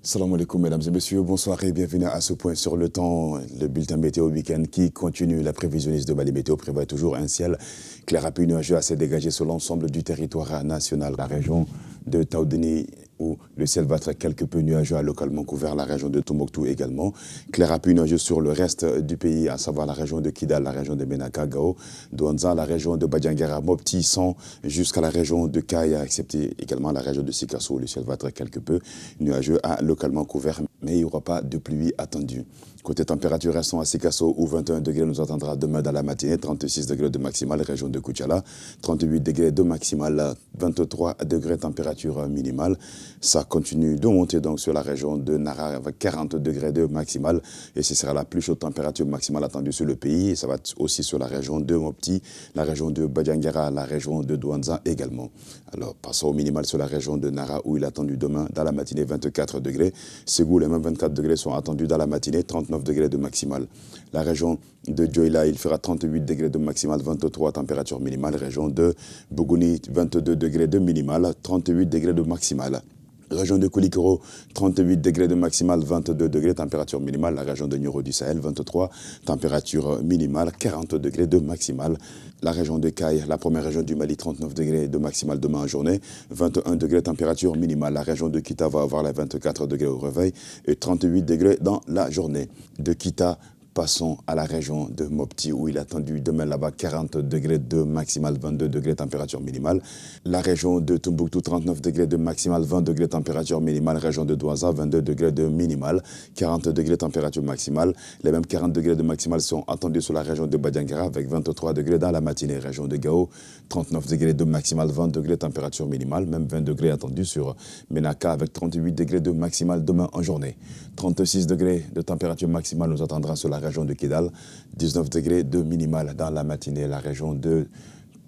Salam alaikum mesdames et messieurs, bonsoir et bienvenue à ce point sur le temps. Le bulletin météo week-end qui continue. La prévisionniste de Mali Météo prévoit toujours un ciel clair à peu nuageux assez dégagé sur l'ensemble du territoire national. La région de Taoudeni où le ciel va être quelque peu nuageux a localement couvert la région de Tombouctou également. Clair à peu nuageux sur le reste du pays, à savoir la région de Kidal, la région de Menaka, Gao, Douanza, la région de Badiangara, Mopti, San, jusqu'à la région de Kaya, excepté également la région de Sikasso où le ciel va être quelque peu nuageux a localement couvert, mais il n'y aura pas de pluie attendue. Côté température, restons à Sikasso où 21 degrés nous attendra demain dans la matinée, 36 degrés de maximale, région de Koutiala, 38 degrés de maximale, 23 degrés température minimale. Ça continue de monter donc sur la région de Nara avec 40 degrés de maximale et ce sera la plus chaude température maximale attendue sur le pays. Et ça va être aussi sur la région de Mopti, la région de Badiangara, la région de Douanza également. Alors passons au minimal sur la région de Nara où il est attendu demain dans la matinée 24 degrés. Ségou, les mêmes 24 degrés sont attendus dans la matinée, 39 degrés de maximale. La région de Djoila, il fera 38 degrés de maximale, 23 température minimale. Région de Bougouni, 22 degrés de minimale, 38 degrés de maximale. Région de Koulikoro, 38 degrés de maximale, 22 degrés, température minimale. La région de Nioro du Sahel, 23, température minimale, 40 degrés de maximale. La région de Caille, la première région du Mali, 39 degrés de maximale demain en journée, 21 degrés, température minimale. La région de Kita va avoir les 24 degrés au réveil et 38 degrés dans la journée. De Kita, passons à la région de Mopti où il est attendu demain là-bas 40 degrés de maximale, 22 degrés température minimale. La région de Tombouctou, 39 degrés de maximale, 20 degrés température minimale. Région de Douaza, 22 degrés de minimale, 40 degrés température maximale. Les mêmes 40 degrés de maximale sont attendus sur la région de Badiangara avec 23 degrés dans la matinée. Région de Gao, 39 degrés de maximale, 20 degrés température minimale. Même 20 degrés attendus sur Menaka avec 38 degrés de maximale demain en journée. 36 degrés de température maximale nous attendra sur la région de Kidal, 19 degrés de minimale dans la matinée. La région de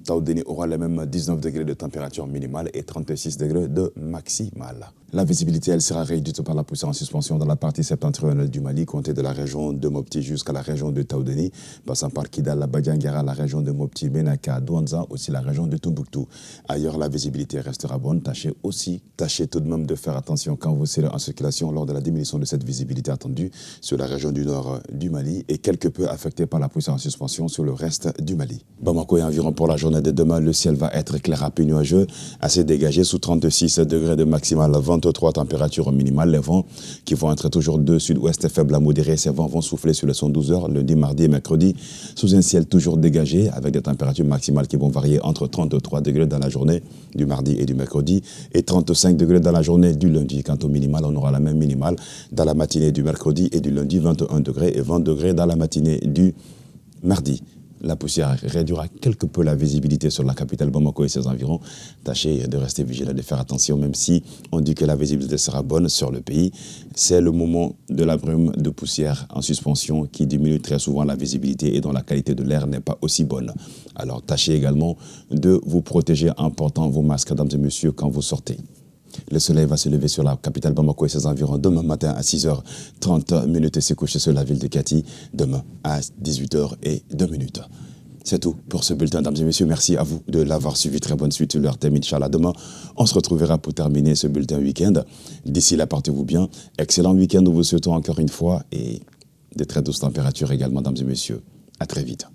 Taoudeni aura les mêmes 19 degrés de température minimale et 36 degrés de maximale. La visibilité, elle sera réduite par la poussée en suspension dans la partie septentrionale du Mali, comptée de la région de Mopti jusqu'à la région de Taoudeni, passant par Kidal, la Badiangara, la région de Mopti, Menaka, Douanza, aussi la région de Tombouctou. Ailleurs, la visibilité restera bonne. Tâchez tout de même de faire attention quand vous serez en circulation lors de la diminution de cette visibilité attendue sur la région du nord du Mali et quelque peu affectée par la poussée en suspension sur le reste du Mali. Bamako est environ pour la journée de demain. Le ciel va être clair à peu nuageux, assez dégagé sous 36 degrés de maximale, 23 températures minimales. Les vents qui vont être toujours de sud-ouest faible à modéré. Ces vents vont souffler sur les 112 heures, lundi, mardi et mercredi, sous un ciel toujours dégagé, avec des températures maximales qui vont varier entre 33 degrés dans la journée du mardi et du mercredi et 35 degrés dans la journée du lundi. Quant au minimal, on aura la même minimale dans la matinée du mercredi et du lundi, 21 degrés et 20 degrés dans la matinée du mardi. La poussière réduira quelque peu la visibilité sur la capitale Bamako et ses environs. Tâchez de rester vigilant, de faire attention, même si on dit que la visibilité sera bonne sur le pays. C'est le moment de la brume de poussière en suspension qui diminue très souvent la visibilité et dont la qualité de l'air n'est pas aussi bonne. Alors tâchez également de vous protéger en portant vos masques, mesdames et messieurs, quand vous sortez. Le soleil va se lever sur la capitale Bamako et ses environs demain matin à 6h30 et se coucher sur la ville de Kati demain à 18h02. C'est tout pour ce bulletin, mesdames et messieurs. Merci à vous de l'avoir suivi. Très bonne suite sur leur thème, Inch'Allah. Demain, on se retrouvera pour terminer ce bulletin week-end. D'ici là, portez-vous bien. Excellent week-end. Nous vous souhaitons encore une fois et de très douces températures également, mesdames et messieurs. À très vite.